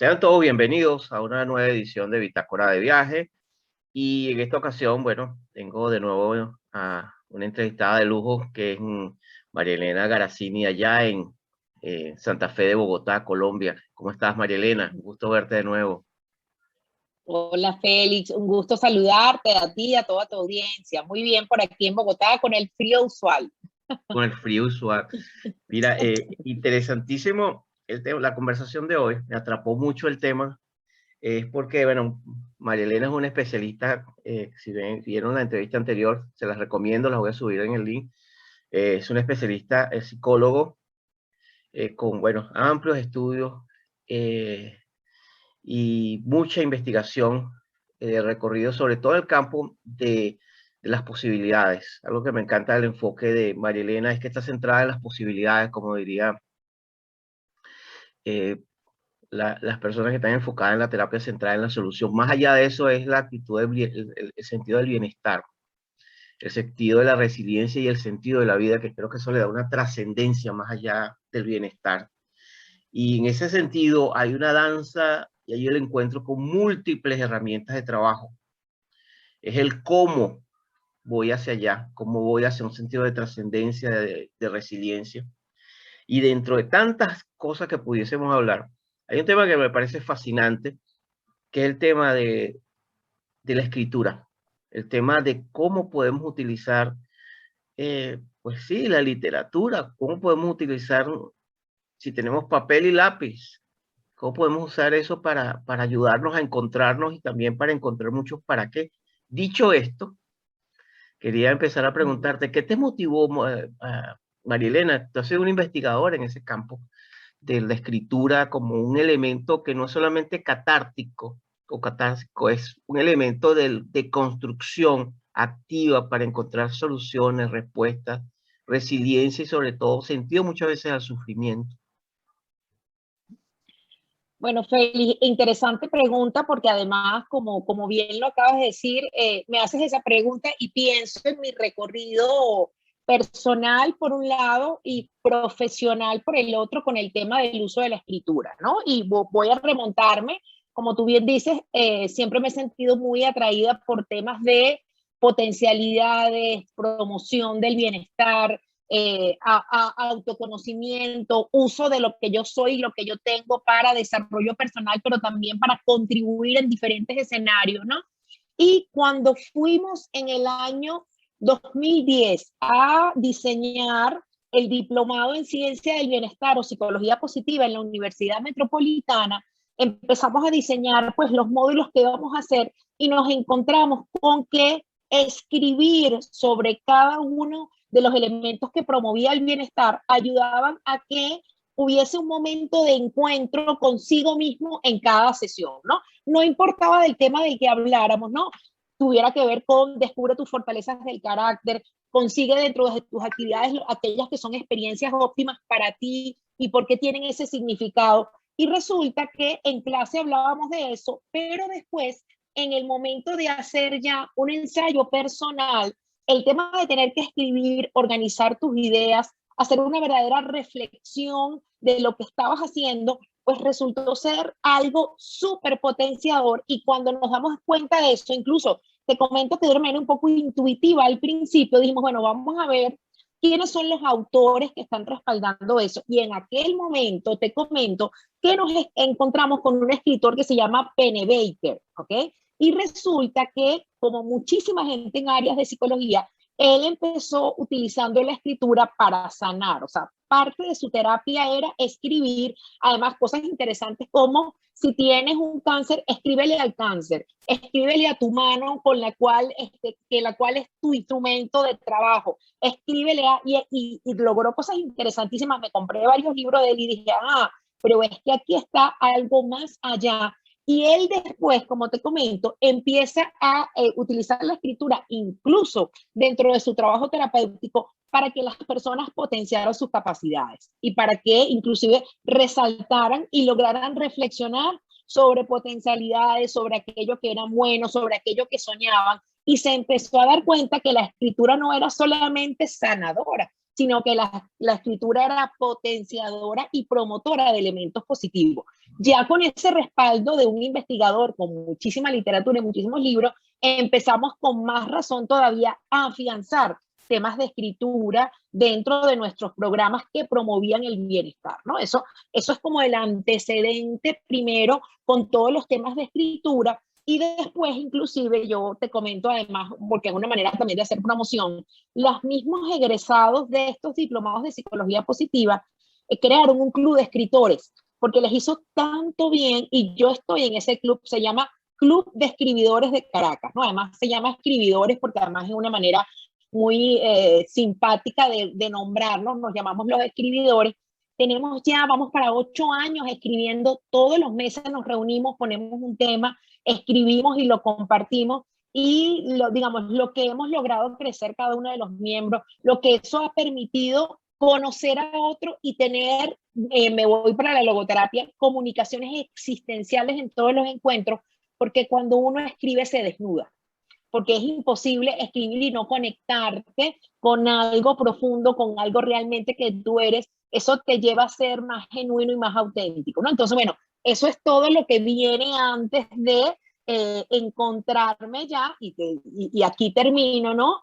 Sean todos bienvenidos a una nueva edición de Bitácora de Viaje. Y en esta ocasión, bueno, tengo de nuevo a una entrevistada de lujo que es María Elena Garazzini allá en Santa Fe de Bogotá, Colombia. ¿Cómo estás, María Elena? Un gusto verte de nuevo. Hola Félix, un gusto saludarte a ti y a toda tu audiencia. Muy bien por aquí en Bogotá con el frío usual. Con el frío usual. Mira, interesantísimo el tema, la conversación de hoy. Me atrapó mucho el tema. Es porque, bueno, María Elena es una especialista. Si vieron la entrevista anterior, se las recomiendo, las voy a subir en el link. Es una especialista, es psicólogo, con, bueno, amplios estudios y mucha investigación, recorrido sobre todo el campo de las posibilidades. Algo que me encanta del enfoque de María Elena es que está centrada en las posibilidades, como diría eh, las personas que están enfocadas en la terapia centrada en la solución. Más allá de eso es la actitud, el sentido del bienestar, el sentido de la resiliencia y el sentido de la vida, que creo que eso le da una trascendencia más allá del bienestar. Y en ese sentido hay una danza y ahí el encuentro con múltiples herramientas de trabajo. Es el cómo voy hacia allá, cómo voy hacia un sentido de trascendencia, de resiliencia. Y dentro de tantas cosas que pudiésemos hablar, hay un tema que me parece fascinante, que es el tema de la escritura, el tema de cómo podemos utilizar, pues sí, la literatura, cómo podemos utilizar, si tenemos papel y lápiz, cómo podemos usar eso para ayudarnos a encontrarnos y también para encontrar muchos para qué. Dicho esto, quería empezar a preguntarte, ¿qué te motivó, María Elena? Tú has sido una investigadora en ese campo de la escritura como un elemento que no es solamente catártico o catártico, es un elemento de construcción activa para encontrar soluciones, respuestas, resiliencia y sobre todo sentido muchas veces al sufrimiento. Bueno, Félix, interesante pregunta porque además, como bien lo acabas de decir, me haces esa pregunta y pienso en mi recorrido personal por un lado y profesional por el otro con el tema del uso de la escritura, ¿no? Y voy a remontarme, como tú bien dices, siempre me he sentido muy atraída por temas de potencialidades, promoción del bienestar, autoconocimiento, uso de lo que yo soy, lo que yo tengo para desarrollo personal, pero también para contribuir en diferentes escenarios, ¿no? Y cuando fuimos en el año 2010 a diseñar el diplomado en ciencia del bienestar o psicología positiva en la Universidad Metropolitana, empezamos a diseñar pues los módulos que vamos a hacer y nos encontramos con que escribir sobre cada uno de los elementos que promovía el bienestar ayudaban a que hubiese un momento de encuentro consigo mismo en cada sesión, ¿no? No importaba del tema del que habláramos, ¿no? Tuviera que ver con descubre tus fortalezas del carácter, consigue dentro de tus actividades aquellas que son experiencias óptimas para ti y por qué tienen ese significado. Y resulta que en clase hablábamos de eso, pero después, en el momento de hacer ya un ensayo personal, el tema de tener que escribir, organizar tus ideas, hacer una verdadera reflexión de lo que estabas haciendo, pues resultó ser algo súper potenciador. Y cuando nos damos cuenta de eso, incluso te comento que de una manera un poco intuitiva al principio, dijimos, bueno, vamos a ver quiénes son los autores que están respaldando eso. Y en aquel momento te comento que nos encontramos con un escritor que se llama Pennebaker, ¿ok? Y resulta que, como muchísima gente en áreas de psicología, él empezó utilizando la escritura para sanar. O sea, parte de su terapia era escribir, además cosas interesantes como si tienes un cáncer, escríbele al cáncer, escríbele a tu mano con la cual, la cual es tu instrumento de trabajo, escríbele y logró cosas interesantísimas. Me compré varios libros de él y dije, pero es que aquí está algo más allá. Y él después, como te comento, empieza a utilizar la escritura incluso dentro de su trabajo terapéutico para que las personas potenciaran sus capacidades y para que inclusive resaltaran y lograran reflexionar sobre potencialidades, sobre aquello que eran buenos, sobre aquello que soñaban. Y se empezó a dar cuenta que la escritura no era solamente sanadora, sino que la escritura era potenciadora y promotora de elementos positivos. Ya con ese respaldo de un investigador con muchísima literatura y muchísimos libros, empezamos con más razón todavía a afianzar temas de escritura dentro de nuestros programas que promovían el bienestar, ¿no? Eso es como el antecedente primero con todos los temas de escritura, y después inclusive yo te comento además, porque es una manera también de hacer promoción, los mismos egresados de estos diplomados de psicología positiva crearon un club de escritores porque les hizo tanto bien, y yo estoy en ese club, se llama Club de Escribidores de Caracas, ¿no? Además se llama escribidores porque además es una manera muy simpática de nombrarnos, nos llamamos los escribidores. Tenemos ya, vamos para 8 años escribiendo, todos los meses nos reunimos, ponemos un tema, escribimos y lo compartimos, y digamos, lo que hemos logrado crecer cada uno de los miembros, lo que eso ha permitido conocer a otro y tener, me voy para la logoterapia, comunicaciones existenciales en todos los encuentros, porque cuando uno escribe se desnuda, porque es imposible escribir y no conectarte con algo profundo, con algo realmente que tú eres. Eso te lleva a ser más genuino y más auténtico, ¿no? Entonces, bueno, eso es todo lo que viene antes de encontrarme ya, y aquí termino, ¿no?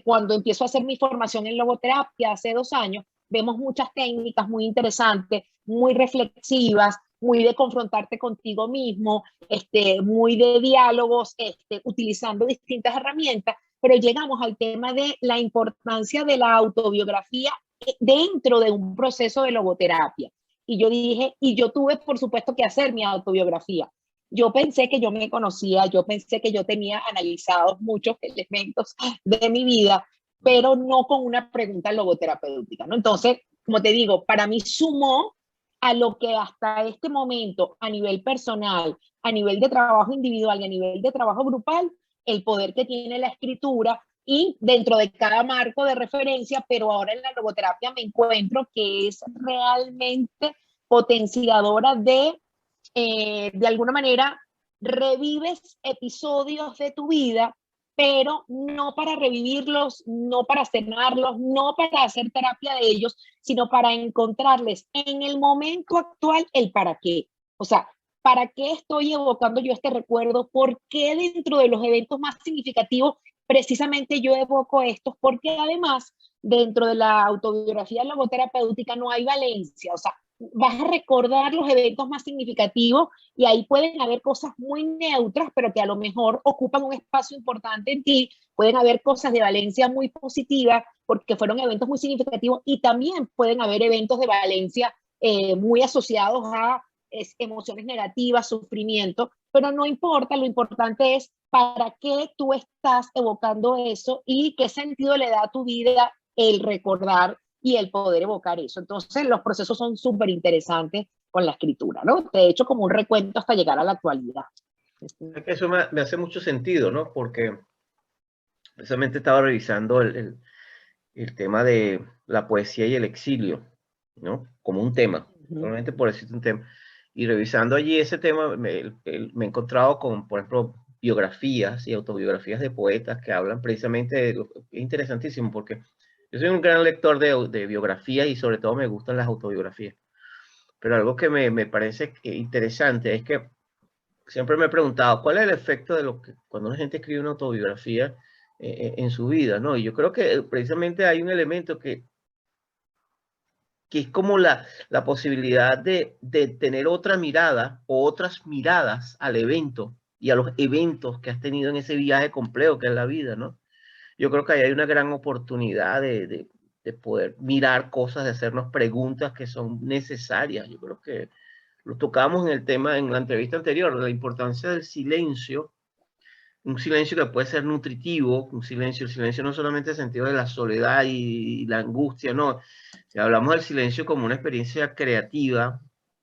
Cuando empiezo a hacer mi formación en logoterapia hace 2 años, vemos muchas técnicas muy interesantes, muy reflexivas, muy de confrontarte contigo mismo, muy de diálogos, utilizando distintas herramientas, pero llegamos al tema de la importancia de la autobiografía dentro de un proceso de logoterapia. Y yo dije, y yo tuve por supuesto que hacer mi autobiografía. Yo pensé que yo me conocía, yo pensé que yo tenía analizados muchos elementos de mi vida, pero no con una pregunta logoterapéutica, ¿no? Entonces, como te digo, para mí sumó a lo que hasta este momento, a nivel personal, a nivel de trabajo individual y a nivel de trabajo grupal, el poder que tiene la escritura, y dentro de cada marco de referencia, pero ahora en la logoterapia me encuentro que es realmente potenciadora de alguna manera, revives episodios de tu vida, pero no para revivirlos, no para cenarlos, no para hacer terapia de ellos, sino para encontrarles en el momento actual el para qué. O sea, ¿para qué estoy evocando yo este recuerdo? ¿Por qué dentro de los eventos más significativos precisamente yo evoco estos? Porque además, dentro de la autobiografía logoterapéutica no hay valencia. O sea, vas a recordar los eventos más significativos, y ahí pueden haber cosas muy neutras, pero que a lo mejor ocupan un espacio importante en ti. Pueden haber cosas de valencia muy positiva porque fueron eventos muy significativos, y también pueden haber eventos de valencia muy asociados a emociones negativas, sufrimiento, pero no importa, lo importante es para qué tú estás evocando eso y qué sentido le da a tu vida el recordar y el poder evocar eso. Entonces, los procesos son súper interesantes con la escritura, ¿no? Te he hecho como un recuento hasta llegar a la actualidad. Eso me hace mucho sentido, ¿no? Porque precisamente estaba revisando el tema de la poesía y el exilio, ¿no? Como un tema, solamente por decirte un tema. Y revisando allí ese tema, me he encontrado con, por ejemplo, biografías y autobiografías de poetas que hablan precisamente de lo que es interesantísimo, porque yo soy un gran lector de biografías y sobre todo me gustan las autobiografías. Pero algo que me parece interesante es que siempre me he preguntado cuál es el efecto de lo que cuando una gente escribe una autobiografía en su vida, ¿no? Y yo creo que precisamente hay un elemento que es como la posibilidad de tener otra mirada o otras miradas al evento y a los eventos que has tenido en ese viaje complejo que es la vida, ¿no? Yo creo que ahí hay una gran oportunidad de poder mirar cosas, de hacernos preguntas que son necesarias. Yo creo que lo tocamos en el tema, en la entrevista anterior, la importancia del silencio, un silencio que puede ser nutritivo, el silencio no solamente en el sentido de la soledad y la angustia, no. Hablamos del silencio como una experiencia creativa,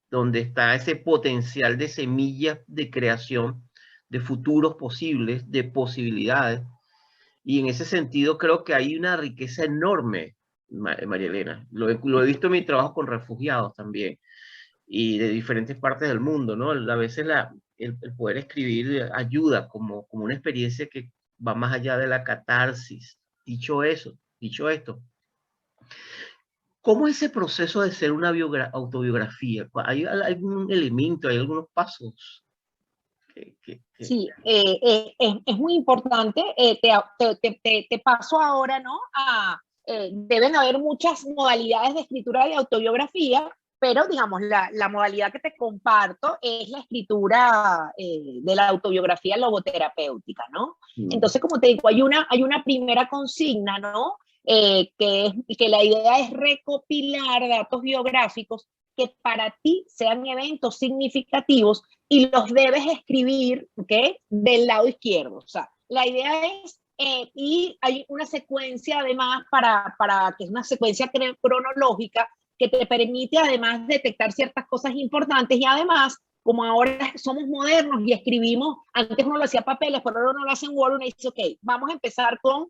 donde está ese potencial de semillas de creación, de futuros posibles, de posibilidades. Y en ese sentido creo que hay una riqueza enorme, María Elena. Lo he visto en mi trabajo con refugiados también y de diferentes partes del mundo, ¿no? A veces el poder escribir ayuda como una experiencia que va más allá de la catarsis. Dicho eso, dicho esto, ¿Cómo es ese proceso de ser una autobiografía? ¿Hay algún elemento, hay algunos pasos? Sí, es muy importante. Te paso ahora, ¿no? Deben haber muchas modalidades de escritura de autobiografía, pero digamos, la modalidad que te comparto es la escritura de la autobiografía logoterapéutica, ¿no? Mm. Entonces, como te digo, hay una primera consigna, ¿no? Que la idea es recopilar datos biográficos que para ti sean eventos significativos y los debes escribir, ¿ok? Del lado izquierdo. O sea, la idea es, y hay una secuencia además que es una secuencia cronológica que te permite además detectar ciertas cosas importantes y además, como ahora somos modernos y escribimos, antes uno lo hacía papeles, pero ahora uno lo hace en Word, uno dice, ok, vamos a empezar con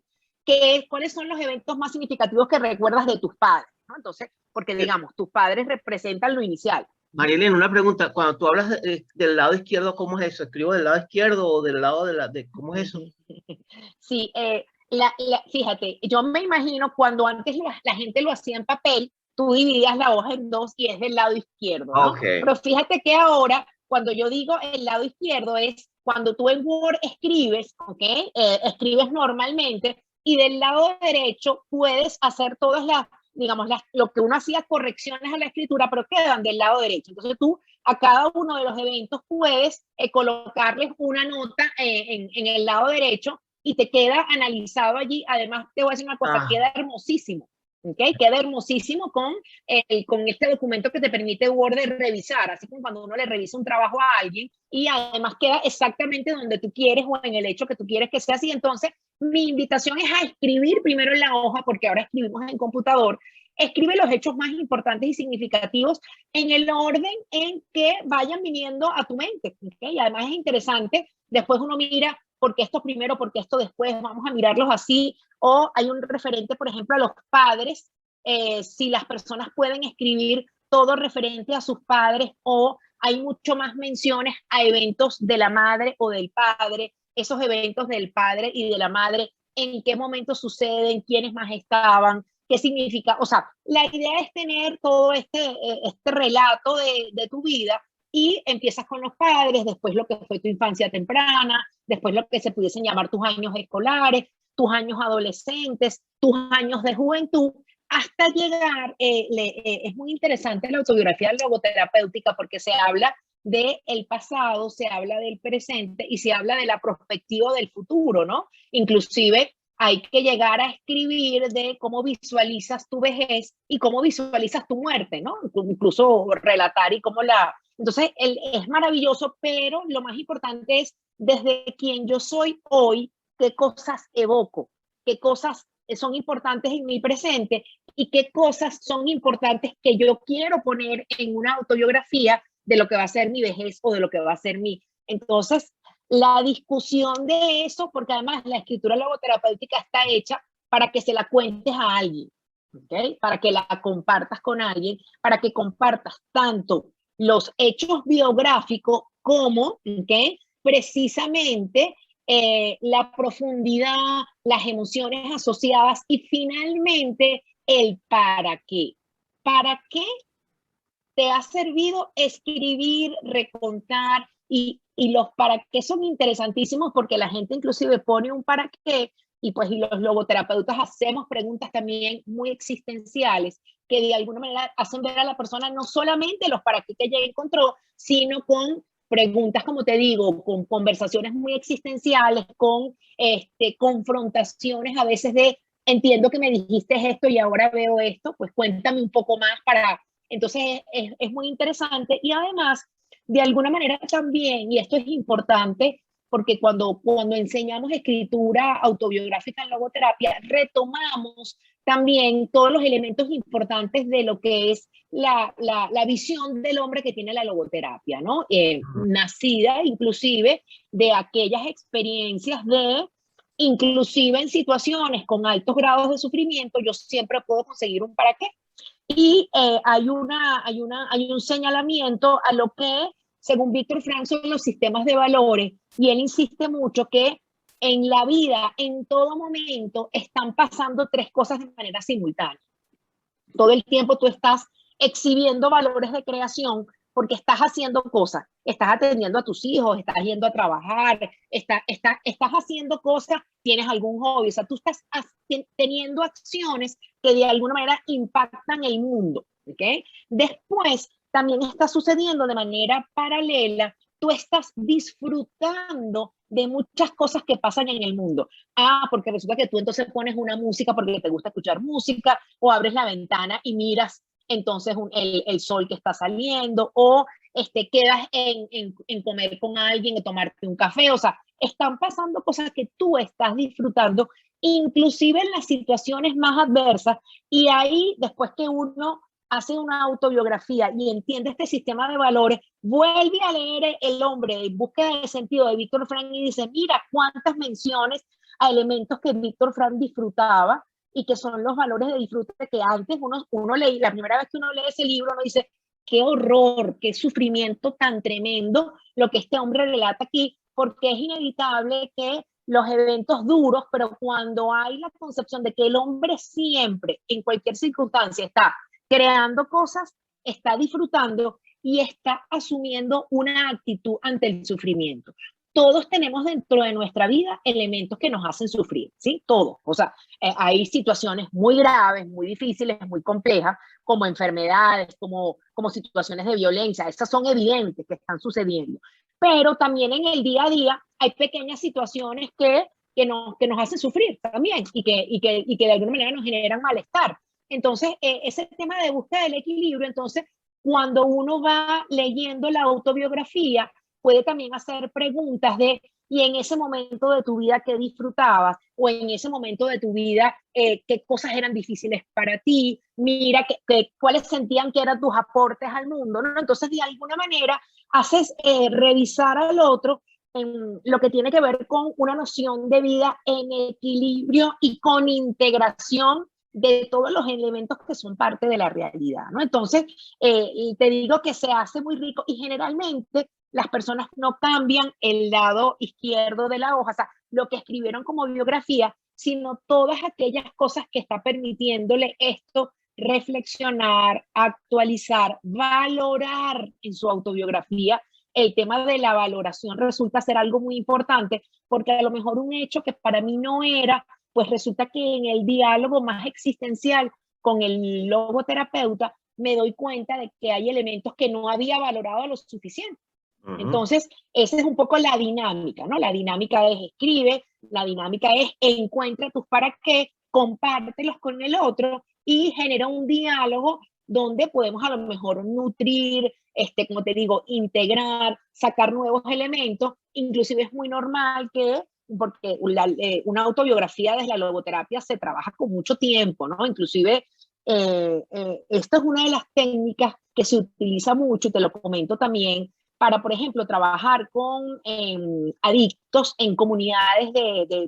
cuáles son los eventos más significativos que recuerdas de tus padres, ¿no? Entonces, porque digamos, tus padres representan lo inicial. Marilena, una pregunta. Cuando tú hablas del lado izquierdo, ¿cómo es eso? ¿Escribo del lado izquierdo o del lado cómo es eso? Sí, fíjate, yo me imagino cuando antes la gente lo hacía en papel, tú dividías la hoja en dos y es del lado izquierdo, ¿no? Ok. Pero fíjate que ahora, cuando yo digo el lado izquierdo, es cuando tú en Word escribes, ¿ok? Escribes normalmente y del lado derecho puedes hacer todas digamos, lo que uno hacía correcciones a la escritura, pero quedan del lado derecho. Entonces tú a cada uno de los eventos puedes colocarles una nota en el lado derecho y te queda analizado allí. Además, te voy a decir una cosa, Ah, queda hermosísimo. ¿Okay? Queda hermosísimo con este documento que te permite Word de revisar, así como cuando uno le revisa un trabajo a alguien y además queda exactamente donde tú quieres o en el hecho que tú quieres que sea así. Entonces, mi invitación es a escribir primero en la hoja, porque ahora escribimos en computador, escribe los hechos más importantes y significativos en el orden en que vayan viniendo a tu mente. ¿Okay? Y además es interesante, después uno mira por qué esto primero, por qué esto después, vamos a mirarlos así, o hay un referente, por ejemplo, a los padres, si las personas pueden escribir todo referente a sus padres o hay mucho más menciones a eventos de la madre o del padre, esos eventos del padre y de la madre, en qué momento suceden, quiénes más estaban, qué significa. O sea, la idea es tener todo este relato de tu vida y empiezas con los padres, después lo que fue tu infancia temprana, después lo que se pudiesen llamar tus años escolares, tus años adolescentes, tus años de juventud, hasta llegar, es muy interesante la autobiografía logoterapéutica porque se habla del pasado, se habla del presente y se habla de la perspectiva del futuro, ¿no? Inclusive hay que llegar a escribir de cómo visualizas tu vejez y cómo visualizas tu muerte, ¿no? Incluso relatar y cómo la... Entonces, es maravilloso, pero lo más importante es desde quien yo soy hoy, qué cosas evoco, qué cosas son importantes en mi presente y qué cosas son importantes que yo quiero poner en una autobiografía de lo que va a ser mi vejez o de lo que va a ser mi... Entonces, la discusión de eso, porque además la escritura logoterapéutica está hecha para que se la cuentes a alguien, ¿okay? Para que la compartas con alguien, para que compartas tanto los hechos biográficos como, ¿okay? Precisamente la profundidad, las emociones asociadas y finalmente el para qué. ¿Para qué te ha servido escribir, recontar y los para qué son interesantísimos porque la gente inclusive pone un para qué y pues y los logoterapeutas hacemos preguntas también muy existenciales que de alguna manera hacen ver a la persona no solamente los para qué que ya encontró, sino con preguntas, como te digo, con conversaciones muy existenciales, con confrontaciones a veces de entiendo que me dijiste esto y ahora veo esto, pues cuéntame un poco más para entonces es muy interesante y además, de alguna manera también, y esto es importante, porque cuando enseñamos escritura autobiográfica en logoterapia, retomamos también todos los elementos importantes de lo que es la visión del hombre que tiene la logoterapia, ¿no? Nacida inclusive de aquellas experiencias inclusive en situaciones con altos grados de sufrimiento, yo siempre puedo conseguir un para qué. Y hay un señalamiento a lo que, según Víctor Frank, son los sistemas de valores, y él insiste mucho que en la vida, en todo momento, están pasando tres cosas de manera simultánea. todo el tiempo tú estás exhibiendo valores de creación porque estás haciendo cosas, estás atendiendo a tus hijos, estás yendo a trabajar, estás haciendo cosas, tienes algún hobby, o sea, tú estás teniendo acciones que de alguna manera impactan el mundo, ¿ok? Después, también está sucediendo de manera paralela, tú estás disfrutando de muchas cosas que pasan en el mundo. Porque resulta que tú entonces pones una música porque te gusta escuchar música, o abres la ventana y miras entonces el sol que está saliendo, o quedas en comer con alguien, en tomarte un café, o sea, están pasando cosas que tú estás disfrutando, inclusive en las situaciones más adversas, y ahí después que uno hace una autobiografía y entiende este sistema de valores, vuelve a leer El hombre en búsqueda de sentido de Víctor Frank y dice, mira cuántas menciones a elementos que Víctor Frank disfrutaba y que son los valores de disfrute que antes uno leía, la primera vez que uno lee ese libro, uno dice, qué horror, qué sufrimiento tan tremendo lo que este hombre relata aquí, porque es inevitable que los eventos duros, pero cuando hay la concepción de que el hombre siempre, en cualquier circunstancia, está creando cosas, está disfrutando y está asumiendo una actitud ante el sufrimiento. Todos tenemos dentro de nuestra vida elementos que nos hacen sufrir, ¿sí? Todos. O sea, hay situaciones muy graves, muy difíciles, muy complejas, como enfermedades, como situaciones de violencia. Estas son evidentes que están sucediendo. Pero también en el día a día hay pequeñas situaciones que nos hacen sufrir también y que de alguna manera nos generan malestar. Entonces, ese tema de búsqueda del equilibrio, entonces, cuando uno va leyendo la autobiografía, puede también hacer preguntas de, y en ese momento de tu vida, ¿qué disfrutabas? O en ese momento de tu vida, ¿qué cosas eran difíciles para ti? Mira, ¿cuáles sentían que eran tus aportes al mundo? ¿No? Entonces, de alguna manera, haces revisar al otro en lo que tiene que ver con una noción de vida en equilibrio y con integración de todos los elementos que son parte de la realidad, ¿no? Entonces, te digo que se hace muy rico y generalmente las personas no cambian el lado izquierdo de la hoja, o sea, lo que escribieron como biografía, sino todas aquellas cosas que está permitiéndole esto reflexionar, actualizar, valorar en su autobiografía. El tema de la valoración resulta ser algo muy importante porque a lo mejor un hecho que para mí no era, pues resulta que en el diálogo más existencial con el logoterapeuta me doy cuenta de que hay elementos que no había valorado lo suficiente. Entonces, esa es un poco la dinámica, ¿no? La dinámica es escribe, la dinámica es encuentra tus para qué, compártelos con el otro y genera un diálogo donde podemos a lo mejor nutrir, como te digo, integrar, sacar nuevos elementos. Inclusive es muy normal que, porque una autobiografía desde la logoterapia se trabaja con mucho tiempo, ¿no? Inclusive esta es una de las técnicas que se utiliza mucho, y te lo comento también, para, por ejemplo, trabajar con adictos en comunidades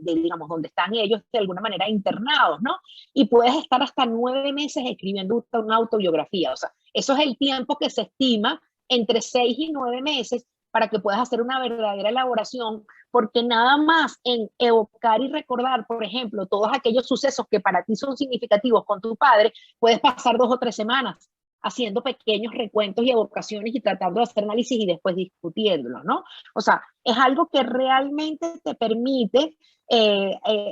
digamos, donde están ellos de alguna manera internados, ¿no? Y puedes estar hasta 9 meses escribiendo una autobiografía. O sea, eso es el tiempo que se estima entre 6 y 9 meses para que puedas hacer una verdadera elaboración, porque nada más en evocar y recordar, por ejemplo, todos aquellos sucesos que para ti son significativos con tu padre, puedes pasar 2 o 3 semanas haciendo pequeños recuentos y evocaciones y tratando de hacer análisis y después discutiéndolo, ¿no? O sea, es algo que realmente te permite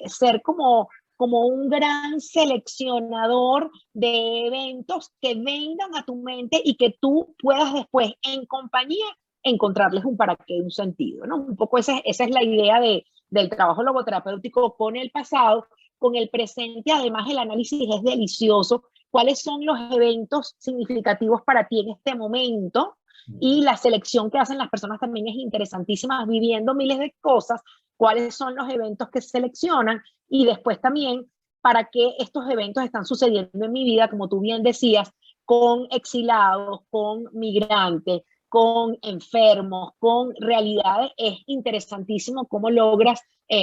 ser como un gran seleccionador de eventos que vengan a tu mente y que tú puedas después, en compañía, encontrarles un para qué, un sentido, ¿no? Un poco esa es la idea del trabajo logoterapéutico con el pasado, con el presente. Además, el análisis es delicioso. ¿Cuáles son los eventos significativos para ti en este momento? Y la selección que hacen las personas también es interesantísima, viviendo miles de cosas, cuáles son los eventos que seleccionan y después también para qué estos eventos están sucediendo en mi vida, como tú bien decías, con exilados, con migrantes, con enfermos, con realidades. Es interesantísimo cómo logras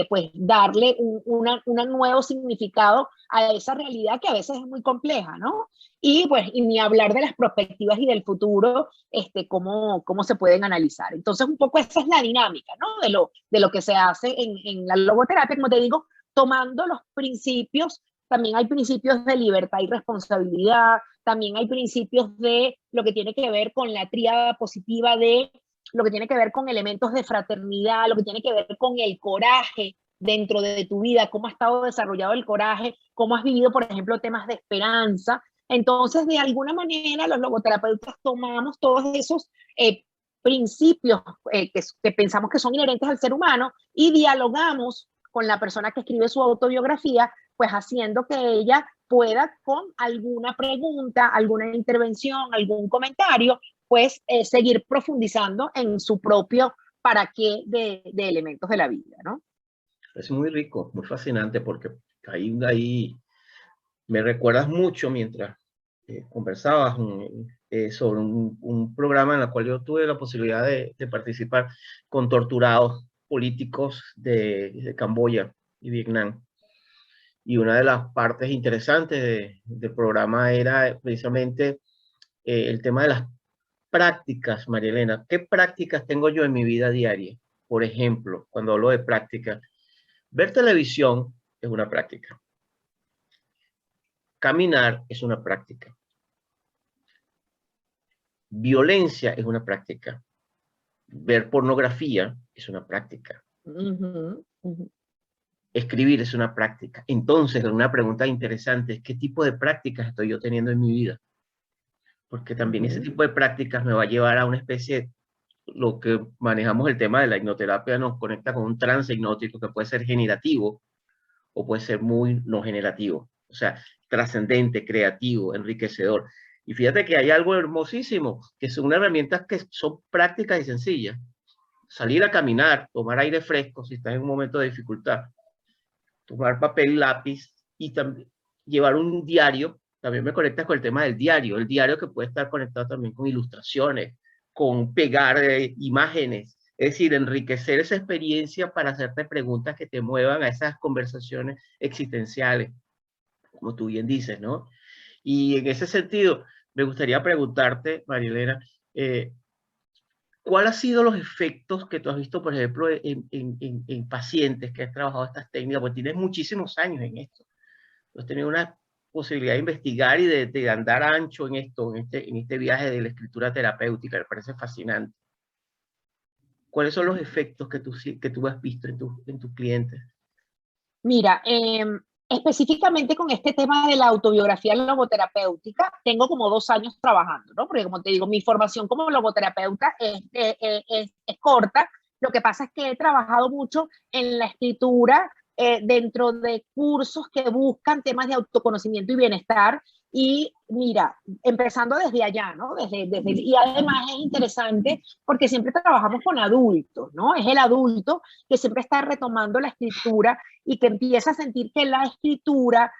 pues darle un nuevo significado a esa realidad que a veces es muy compleja, ¿no? Y pues y ni hablar de las perspectivas y del futuro, cómo se pueden analizar. Entonces un poco esa es la dinámica, ¿no? De lo que se hace en la logoterapia, como te digo, tomando los principios también hay principios de libertad y responsabilidad, también hay principios de lo que tiene que ver con la tríada positiva, de lo que tiene que ver con elementos de fraternidad, lo que tiene que ver con el coraje dentro de tu vida, cómo ha estado desarrollado el coraje, cómo has vivido, por ejemplo, temas de esperanza. Entonces, de alguna manera, los logoterapeutas tomamos todos esos principios que pensamos que son inherentes al ser humano y dialogamos con la persona que escribe su autobiografía, pues haciendo que ella pueda con alguna pregunta, alguna intervención, algún comentario, pues seguir profundizando en su propio para qué de elementos de la vida, ¿no? Es muy rico, muy fascinante, porque ahí me recuerdas mucho mientras conversabas sobre un programa en el cual yo tuve la posibilidad de participar con torturados políticos de Camboya y Vietnam. Y una de las partes interesantes del programa era precisamente el tema de las prácticas, María Elena. ¿Qué prácticas tengo yo en mi vida diaria? Por ejemplo, cuando hablo de prácticas, ver televisión es una práctica. Caminar es una práctica. Violencia es una práctica. Ver pornografía es una práctica. Escribir es una práctica. Entonces, una pregunta interesante es: ¿qué tipo de prácticas estoy yo teniendo en mi vida? Porque también ese tipo de prácticas me va a llevar a una especie, lo que manejamos el tema de la hipnoterapia nos conecta con un trance hipnótico que puede ser generativo o puede ser muy no generativo. O sea, trascendente, creativo, enriquecedor. Y fíjate que hay algo hermosísimo, que son herramientas que son prácticas y sencillas. Salir a caminar, tomar aire fresco si estás en un momento de dificultad, tomar papel y lápiz y también llevar un diario. También me conectas con el tema del diario, el diario que puede estar conectado también con ilustraciones, con pegar imágenes, es decir, enriquecer esa experiencia para hacerte preguntas que te muevan a esas conversaciones existenciales, como tú bien dices, ¿no? Y en ese sentido, me gustaría preguntarte, María Elena, ¿cuáles han sido los efectos que tú has visto, por ejemplo, en pacientes que han trabajado estas técnicas? Pues tienes muchísimos años en esto. Tú has tenido una posibilidad de investigar y de andar ancho en esto, en este viaje de la escritura terapéutica. Me parece fascinante. ¿Cuáles son los efectos que tú has visto en tus clientes? Mira, específicamente con este tema de la autobiografía logoterapéutica, tengo como 2 años trabajando, ¿no? Porque como te digo, mi formación como logoterapeuta es corta. Lo que pasa es que he trabajado mucho en la escritura dentro de cursos que buscan temas de autoconocimiento y bienestar. Y mira, empezando desde allá, ¿no? Y además es interesante porque siempre trabajamos con adultos, ¿no? Es el adulto que siempre está retomando la escritura y que empieza a sentir que la escritura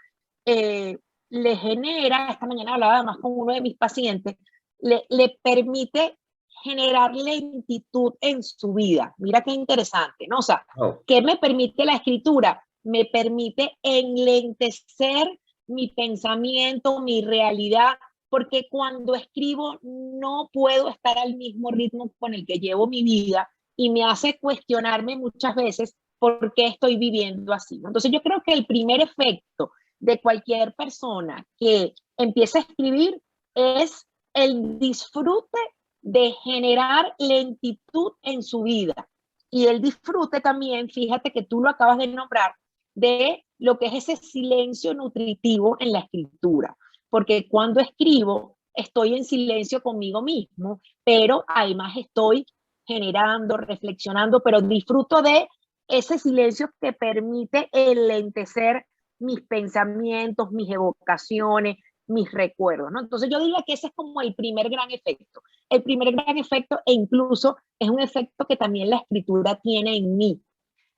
le genera, esta mañana hablaba además con uno de mis pacientes, le permite generar lentitud en su vida. Mira qué interesante, ¿no? O sea, ¿qué me permite la escritura? Me permite enlentecer mi pensamiento, mi realidad, porque cuando escribo no puedo estar al mismo ritmo con el que llevo mi vida y me hace cuestionarme muchas veces por qué estoy viviendo así. Entonces yo creo que el primer efecto de cualquier persona que empiece a escribir es el disfrute de generar lentitud en su vida. Y el disfrute también, fíjate que tú lo acabas de nombrar, de lo que es ese silencio nutritivo en la escritura. Porque cuando escribo, estoy en silencio conmigo mismo, pero además estoy generando, reflexionando, pero disfruto de ese silencio que permite enlentecer mis pensamientos, mis evocaciones, mis recuerdos, ¿no? Entonces yo diría que ese es como el primer gran efecto. El primer gran efecto, e incluso es un efecto que también la escritura tiene en mí.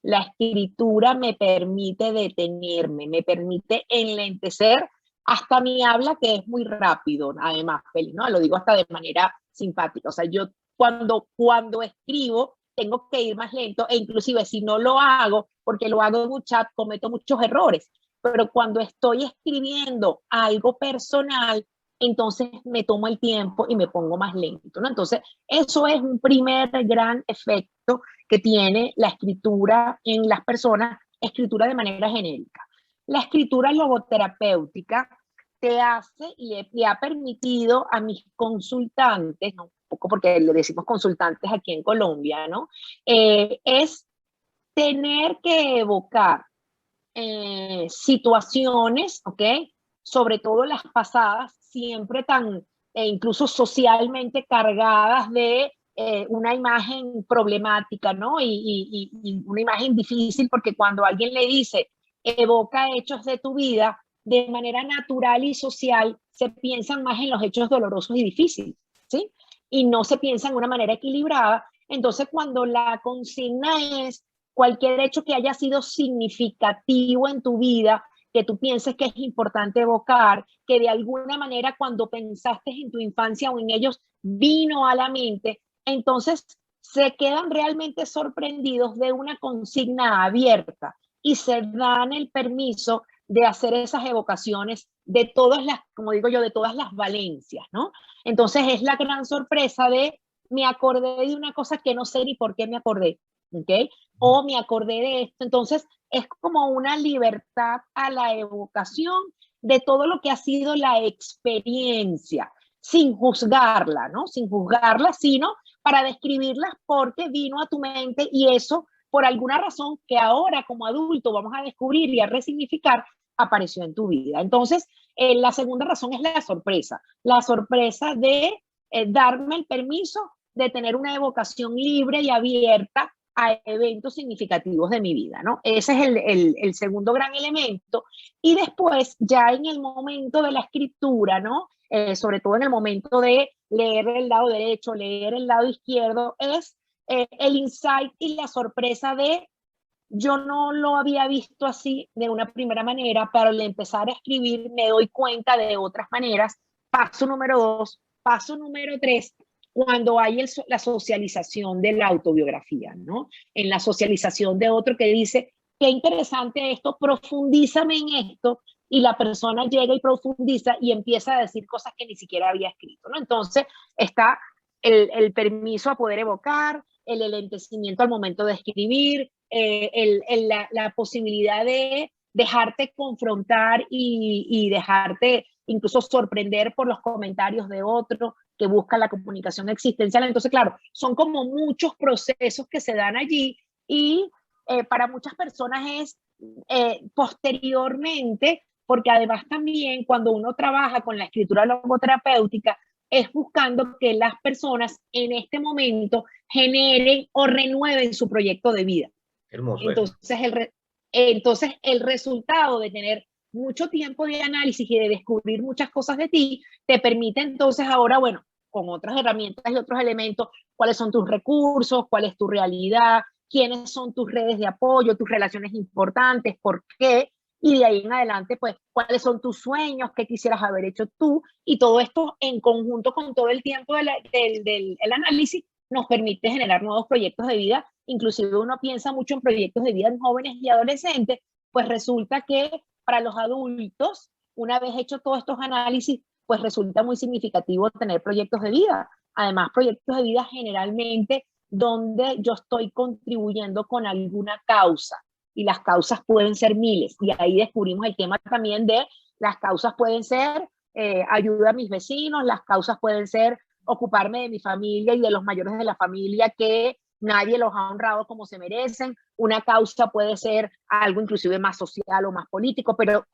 La escritura me permite detenerme, me permite enlentecer hasta mi habla, que es muy rápido, además, Feli, ¿no? Lo digo hasta de manera simpática. O sea, yo cuando escribo tengo que ir más lento e inclusive si no lo hago, porque lo hago en un chat, cometo muchos errores. Pero cuando estoy escribiendo algo personal, entonces me tomo el tiempo y me pongo más lento, ¿no? Entonces, eso es un primer gran efecto que tiene la escritura en las personas, escritura de manera genérica. la escritura logoterapéutica te hace y le ha permitido a mis consultantes, ¿no? Un poco porque le decimos consultantes aquí en Colombia, ¿no? Es tener que evocar situaciones, ¿ok? Sobre todo las pasadas, siempre tan, incluso socialmente cargadas de una imagen problemática, ¿no? Y una imagen difícil, porque cuando alguien le dice, evoca hechos de tu vida, de manera natural y social, se piensan más en los hechos dolorosos y difíciles, ¿sí? Y no se piensa en una manera equilibrada. Entonces, cuando la consigna es cualquier hecho que haya sido significativo en tu vida, que tú pienses que es importante evocar, que de alguna manera cuando pensaste en tu infancia o en ellos vino a la mente, entonces se quedan realmente sorprendidos de una consigna abierta y se dan el permiso de hacer esas evocaciones de todas las, como digo yo, de todas las valencias, ¿no? Entonces es la gran sorpresa de, me acordé de una cosa que no sé ni por qué me acordé, ¿ok? O me acordé de esto. Entonces es como una libertad a la evocación de todo lo que ha sido la experiencia, sin juzgarla, ¿no? Sin juzgarla, sino para describirlas porque vino a tu mente y eso, por alguna razón que ahora como adulto vamos a descubrir y a resignificar, apareció en tu vida. Entonces, la segunda razón es la sorpresa de darme el permiso de tener una evocación libre y abierta a eventos significativos de mi vida, ¿no? Ese es el segundo gran elemento. Y después, ya en el momento de la escritura, ¿no? Sobre todo en el momento de leer el lado derecho, leer el lado izquierdo, es el insight y la sorpresa de yo no lo había visto así de una primera manera, pero al empezar a escribir me doy cuenta de otras maneras. Paso número 2, paso número 3, cuando hay la socialización de la autobiografía, ¿no? En la socialización de otro que dice, qué interesante esto, profundízame en esto, y la persona llega y profundiza y empieza a decir cosas que ni siquiera había escrito, ¿no? Entonces está el permiso a poder evocar, el enlentecimiento al momento de escribir, la posibilidad de dejarte confrontar y dejarte incluso sorprender por los comentarios de otro que busca la comunicación existencial. Entonces, claro, son como muchos procesos que se dan allí y para muchas personas es posteriormente, porque además también cuando uno trabaja con la escritura logoterapéutica, es buscando que las personas en este momento generen o renueven su proyecto de vida. Hermoso eso. Entonces el resultado de tener mucho tiempo de análisis y de descubrir muchas cosas de ti, te permite entonces ahora, bueno, con otras herramientas y otros elementos, cuáles son tus recursos, cuál es tu realidad, quiénes son tus redes de apoyo, tus relaciones importantes, por qué, y de ahí en adelante, pues, cuáles son tus sueños, qué quisieras haber hecho tú, y todo esto en conjunto con todo el tiempo del análisis nos permite generar nuevos proyectos de vida. Inclusive uno piensa mucho en proyectos de vida en jóvenes y adolescentes, pues resulta que para los adultos, una vez hecho todos estos análisis, pues resulta muy significativo tener proyectos de vida. Además, proyectos de vida generalmente donde yo estoy contribuyendo con alguna causa, y las causas pueden ser miles, y ahí descubrimos el tema también de las causas pueden ser ayuda a mis vecinos, las causas pueden ser ocuparme de mi familia y de los mayores de la familia que nadie los ha honrado como se merecen. Una causa puede ser algo inclusive más social o más político, pero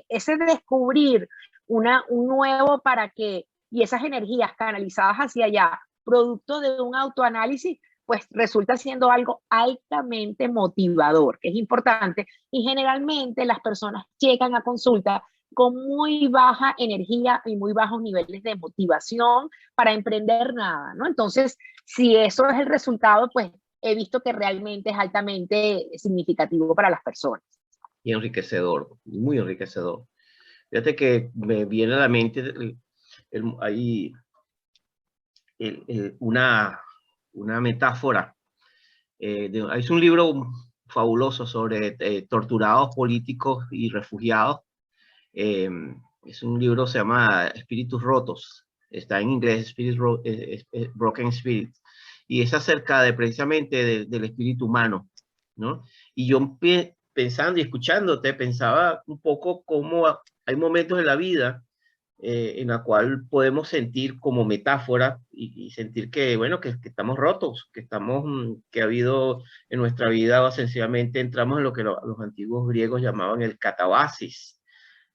ese descubrir un nuevo para qué y esas energías canalizadas hacia allá, producto de un autoanálisis, pues resulta siendo algo altamente motivador, que es importante, y generalmente las personas llegan a consulta con muy baja energía y muy bajos niveles de motivación para emprender nada, ¿no? Entonces, si eso es el resultado, pues he visto que realmente es altamente significativo para las personas. Y enriquecedor, muy enriquecedor. Fíjate que me viene a la mente ahí una metáfora. Es un libro fabuloso sobre torturados políticos y refugiados. Es un libro, se llama Espíritus Rotos. Está en inglés, Broken Spirit. Y es acerca de precisamente del espíritu humano, ¿no? Y yo pensando y escuchándote, pensaba un poco cómo hay momentos en la vida en la cual podemos sentir como metáfora y sentir que, bueno, que estamos rotos, que estamos, que ha habido en nuestra vida, sencillamente entramos en lo que los antiguos griegos llamaban el catabasis,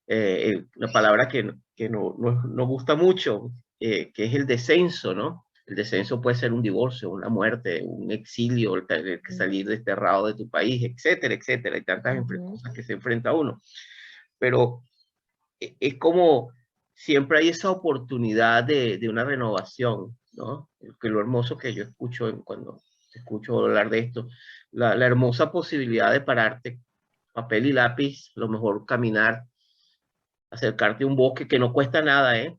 una palabra que no gusta mucho, que es el descenso, ¿no? El descenso puede ser un divorcio, una muerte, un exilio, el tener que salir desterrado de tu país, etcétera, etcétera. Hay tantas cosas que se enfrenta uno. Pero es como siempre hay esa oportunidad de una renovación, ¿no? Que lo hermoso que yo escucho cuando te escucho hablar de esto, la hermosa posibilidad de pararte, papel y lápiz, lo mejor caminar, acercarte a un bosque que no cuesta nada, ¿eh?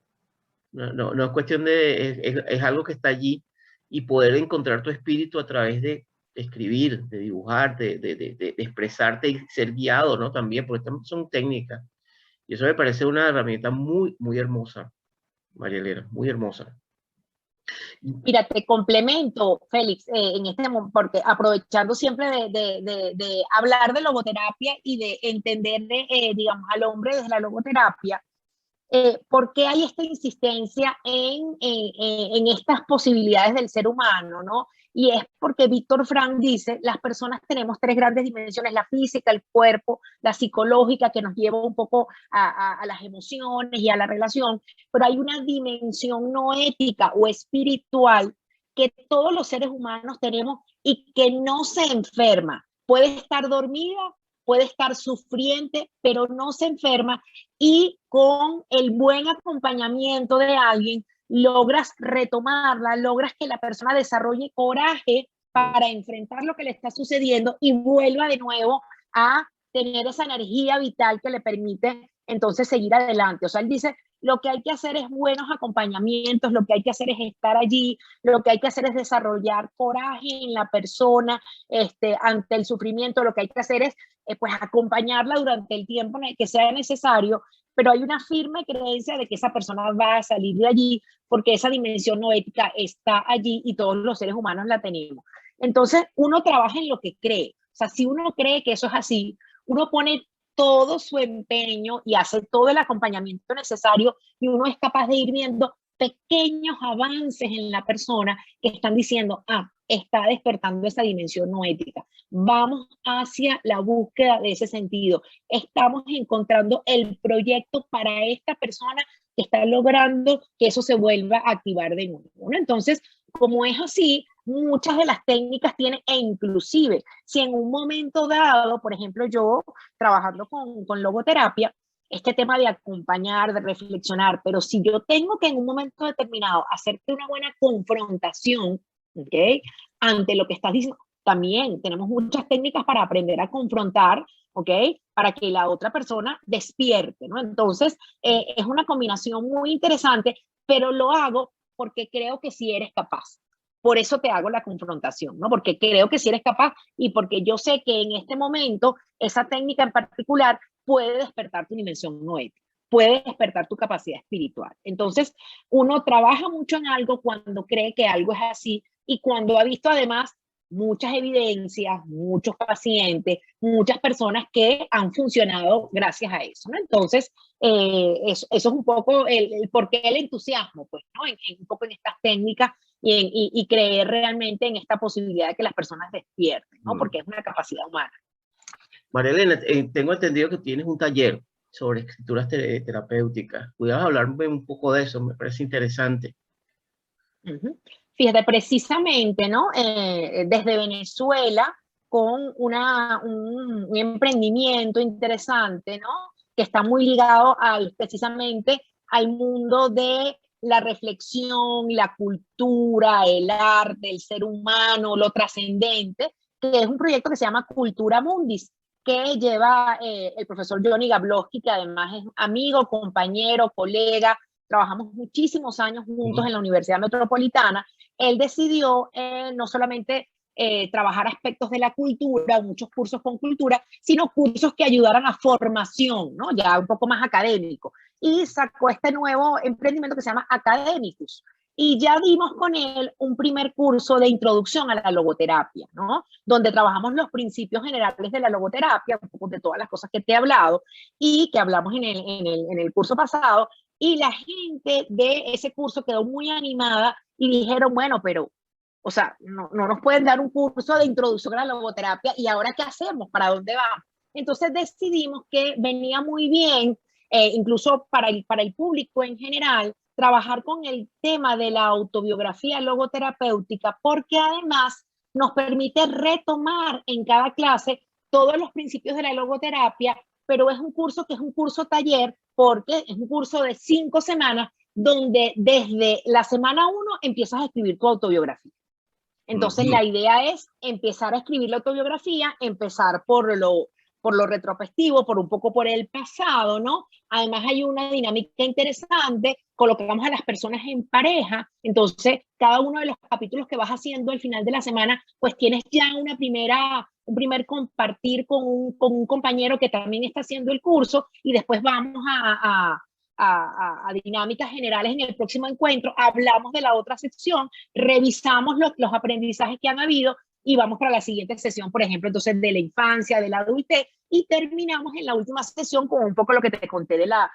No es cuestión de, es algo que está allí y poder encontrar tu espíritu a través de escribir, de dibujar, de expresarte y ser guiado, ¿no? También, porque estas son técnicas. Y eso me parece una herramienta muy, muy hermosa, María Elena, muy hermosa. Mira, te complemento, Félix, en este momento, porque aprovechando siempre de hablar de logoterapia y de entender, digamos, al hombre desde la logoterapia, ¿por qué hay esta insistencia en estas posibilidades del ser humano, ¿no? Y es porque Víctor Frank dice, las personas tenemos tres grandes dimensiones, la física, el cuerpo, la psicológica, que nos lleva un poco a las emociones y a la relación, pero hay una dimensión no ética o espiritual que todos los seres humanos tenemos y que no se enferma. Puede estar dormida, puede estar sufriente, pero no se enferma, y con el buen acompañamiento de alguien logras retomarla, logras que la persona desarrolle coraje para enfrentar lo que le está sucediendo y vuelva de nuevo a tener esa energía vital que le permite entonces seguir adelante. O sea, él dice, lo que hay que hacer es buenos acompañamientos, lo que hay que hacer es estar allí, lo que hay que hacer es desarrollar coraje en la persona ante el sufrimiento, lo que hay que hacer es pues acompañarla durante el tiempo en el que sea necesario, pero hay una firme creencia de que esa persona va a salir de allí porque esa dimensión no ética está allí y todos los seres humanos la tenemos. Entonces, uno trabaja en lo que cree. O sea, si uno cree que eso es así, uno pone todo su empeño y hace todo el acompañamiento necesario y uno es capaz de ir viendo pequeños avances en la persona que están diciendo, está despertando esa dimensión no ética. Vamos hacia la búsqueda de ese sentido. Estamos encontrando el proyecto para esta persona que está logrando que eso se vuelva a activar de nuevo, ¿no? Entonces, como es así, muchas de las técnicas tienen, e inclusive, si en un momento dado, por ejemplo, yo trabajando con logoterapia, este tema de acompañar, de reflexionar, pero si yo tengo que en un momento determinado hacerte una buena confrontación, ¿ok? Ante lo que estás diciendo, también tenemos muchas técnicas para aprender a confrontar, ¿ok? Para que la otra persona despierte, ¿no? Entonces, es una combinación muy interesante, pero lo hago porque creo que sí eres capaz. Por eso te hago la confrontación, ¿no? Porque creo que sí eres capaz y porque yo sé que en este momento esa técnica en particular puede despertar tu dimensión no ética, puede despertar tu capacidad espiritual. Entonces, uno trabaja mucho en algo cuando cree que algo es así y cuando ha visto además muchas evidencias, muchos pacientes, muchas personas que han funcionado gracias a eso, ¿no? Entonces, eso es un poco el por qué el entusiasmo, pues, ¿no? Un poco en estas técnicas y creer realmente en esta posibilidad de que las personas despierten, ¿no? Porque es una capacidad humana. María Elena, tengo entendido que tienes un taller sobre escrituras terapéuticas. ¿Pudieras hablarme un poco de eso? Me parece interesante. Fíjate, precisamente, ¿no? Desde Venezuela, con un emprendimiento interesante, ¿no? Que está muy ligado precisamente al mundo de la reflexión, la cultura, el arte, el ser humano, lo trascendente, que es un proyecto que se llama Cultura Mundis, que lleva el profesor Johnny Gablowski, que además es amigo, compañero, colega, trabajamos muchísimos años juntos en la Universidad Metropolitana. Él decidió no solamente trabajar aspectos de la cultura, muchos cursos con cultura, sino cursos que ayudaran a formación, ¿no? Ya un poco más académico. Y sacó este nuevo emprendimiento que se llama Academicus, Y ya dimos con él un primer curso de introducción a la logoterapia, ¿no? Donde trabajamos los principios generales de la logoterapia, un poco de todas las cosas que te he hablado y que hablamos en el curso pasado. Y la gente de ese curso quedó muy animada y dijeron, bueno, pero, o sea, no nos pueden dar un curso de introducción a la logoterapia y ahora ¿qué hacemos? ¿Para dónde vamos? Entonces decidimos que venía muy bien, incluso para el público en general, trabajar con el tema de la autobiografía logoterapéutica, porque además nos permite retomar en cada clase todos los principios de la logoterapia, pero es un curso que es un curso taller, porque es un curso de 5 semanas, donde desde la semana 1 empiezas a escribir tu autobiografía. Entonces, la idea es empezar a escribir la autobiografía, empezar por lo retrospectivo, por un poco por el pasado, ¿no? Además, hay una dinámica interesante, colocamos a las personas en pareja, entonces, cada uno de los capítulos que vas haciendo al final de la semana, pues tienes ya un primer compartir con un compañero que también está haciendo el curso y después vamos a dinámicas generales en el próximo encuentro, hablamos de la otra sección, revisamos los aprendizajes que han habido y vamos para la siguiente sesión, por ejemplo, entonces de la infancia, de la adultez, y terminamos en la última sesión con un poco lo que te conté de la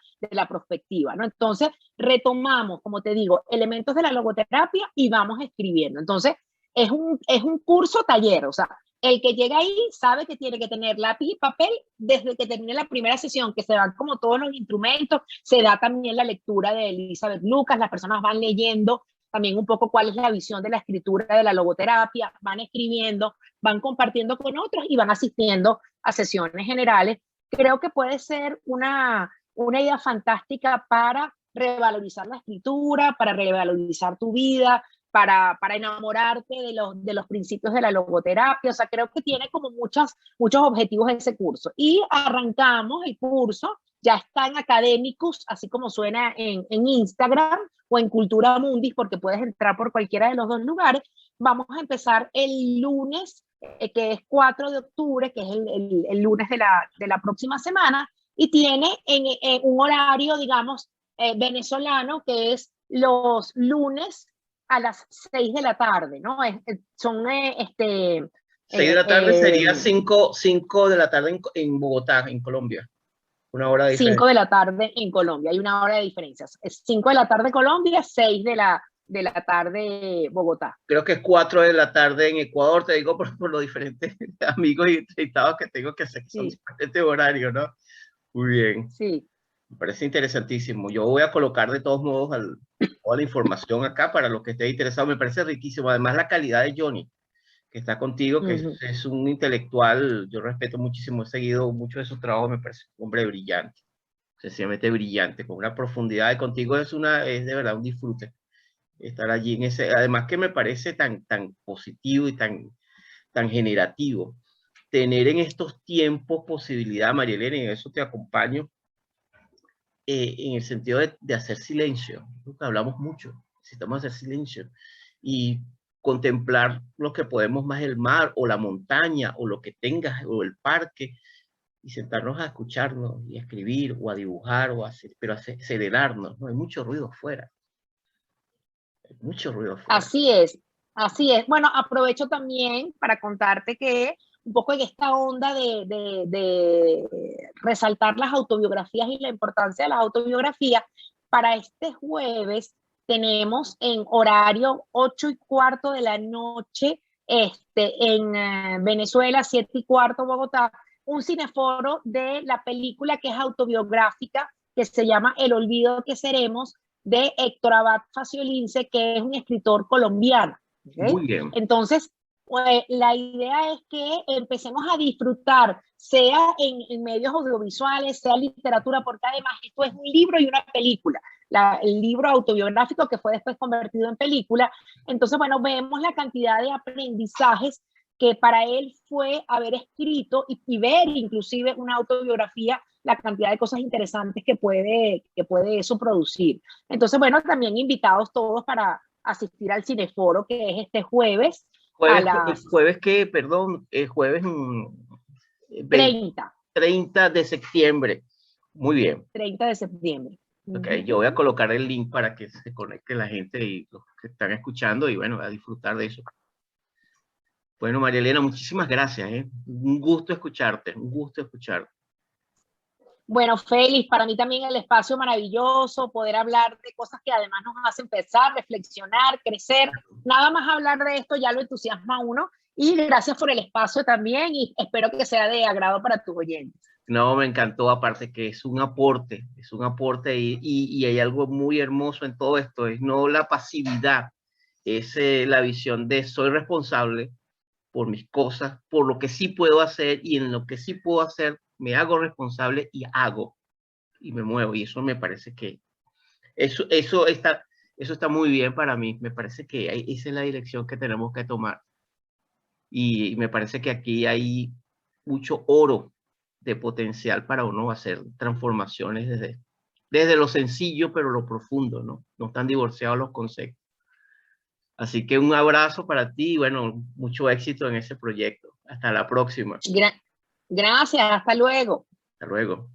perspectiva, ¿no? Entonces, retomamos, como te digo, elementos de la logoterapia y vamos escribiendo. Entonces, es un curso taller, o sea, el que llega ahí sabe que tiene que tener lápiz y papel desde que termine la primera sesión, que se dan como todos los instrumentos, se da también la lectura de Elizabeth Lucas, las personas van leyendo también un poco cuál es la visión de la escritura de la logoterapia, van escribiendo, van compartiendo con otros y van asistiendo a sesiones generales. Creo que puede ser una idea fantástica para revalorizar la escritura, para revalorizar tu vida, para enamorarte de los principios de la logoterapia. O sea, creo que tiene como muchos objetivos ese curso. Y arrancamos el curso, ya está en Academicus, así como suena en Instagram o en Cultura Mundis, porque puedes entrar por cualquiera de los dos lugares. Vamos a empezar el lunes, que es 4 de octubre, que es el lunes de la próxima semana, y tiene en un horario, digamos, venezolano, que es los lunes a las 6 de la tarde, ¿no? Son 6 de la tarde sería 5 de la tarde en Bogotá, en Colombia. Una hora de 5 diferencia. de la tarde en Colombia, hay una hora de diferencia. Es 5 de la tarde Colombia, 6 de la tarde Bogotá. Creo que es 4 de la tarde en Ecuador, te digo por los diferentes amigos y entrevistados que tengo que hacer, que son diferentes horarios, ¿no? Muy bien. Sí. Me parece interesantísimo. Yo voy a colocar de todos modos toda la información acá para los que estén interesados. Me parece riquísimo. Además, la calidad de Johnny, que está contigo, que es un intelectual, yo respeto muchísimo, he seguido mucho de sus trabajos, me parece un hombre brillante, sencillamente brillante, con una profundidad, y contigo es de verdad un disfrute estar allí en ese, además que me parece tan positivo y tan generativo, tener en estos tiempos posibilidad, María Elena, y en eso te acompaño, en el sentido de hacer silencio, porque hablamos mucho, necesitamos hacer silencio, y contemplar lo que podemos más, el mar o la montaña o lo que tengas o el parque, y sentarnos a escucharnos y a escribir o a dibujar o a hacer, pero a acelerarnos, ¿no? Hay mucho ruido afuera, hay mucho ruido afuera. Así es, así es. Bueno, aprovecho también para contarte que un poco en esta onda de resaltar las autobiografías y la importancia de las autobiografías, para este jueves tenemos en horario 8:15 de la noche, en Venezuela, 7:15 Bogotá, un cineforo de la película que es autobiográfica, que se llama El olvido que seremos, de Héctor Abad Faciolince, que es un escritor colombiano. ¿Okay? Muy bien. Entonces, pues, la idea es que empecemos a disfrutar, sea en medios audiovisuales, sea literatura, porque además esto es un libro y una película. El libro autobiográfico que fue después convertido en película. Entonces, bueno, vemos la cantidad de aprendizajes que para él fue haber escrito y ver inclusive una autobiografía, la cantidad de cosas interesantes que puede eso producir. Entonces, bueno, también invitados todos para asistir al Cineforo, que es este jueves. Jueves que, perdón, jueves 30 de septiembre. Muy bien. 30 de septiembre. Okay, yo voy a colocar el link para que se conecte la gente y los que están escuchando y bueno, a disfrutar de eso. Bueno, María Elena, muchísimas gracias. Un gusto escucharte, un gusto escucharte. Bueno, Félix, para mí también el espacio maravilloso, poder hablar de cosas que además nos hacen pensar, reflexionar, crecer. Nada más hablar de esto ya lo entusiasma a uno. Y gracias por el espacio también y espero que sea de agrado para tus oyentes. No, me encantó, aparte que es un aporte y hay algo muy hermoso en todo esto, es no la pasividad, es la visión de soy responsable por mis cosas, por lo que sí puedo hacer y en lo que sí puedo hacer me hago responsable y hago y me muevo y eso me parece que eso está muy bien para mí, me parece que esa es la dirección que tenemos que tomar y me parece que aquí hay mucho oro de potencial para uno hacer transformaciones desde lo sencillo, pero lo profundo, ¿no? No están divorciados los conceptos. Así que un abrazo para ti y bueno, mucho éxito en ese proyecto. Hasta la próxima. Gracias, hasta luego. Hasta luego.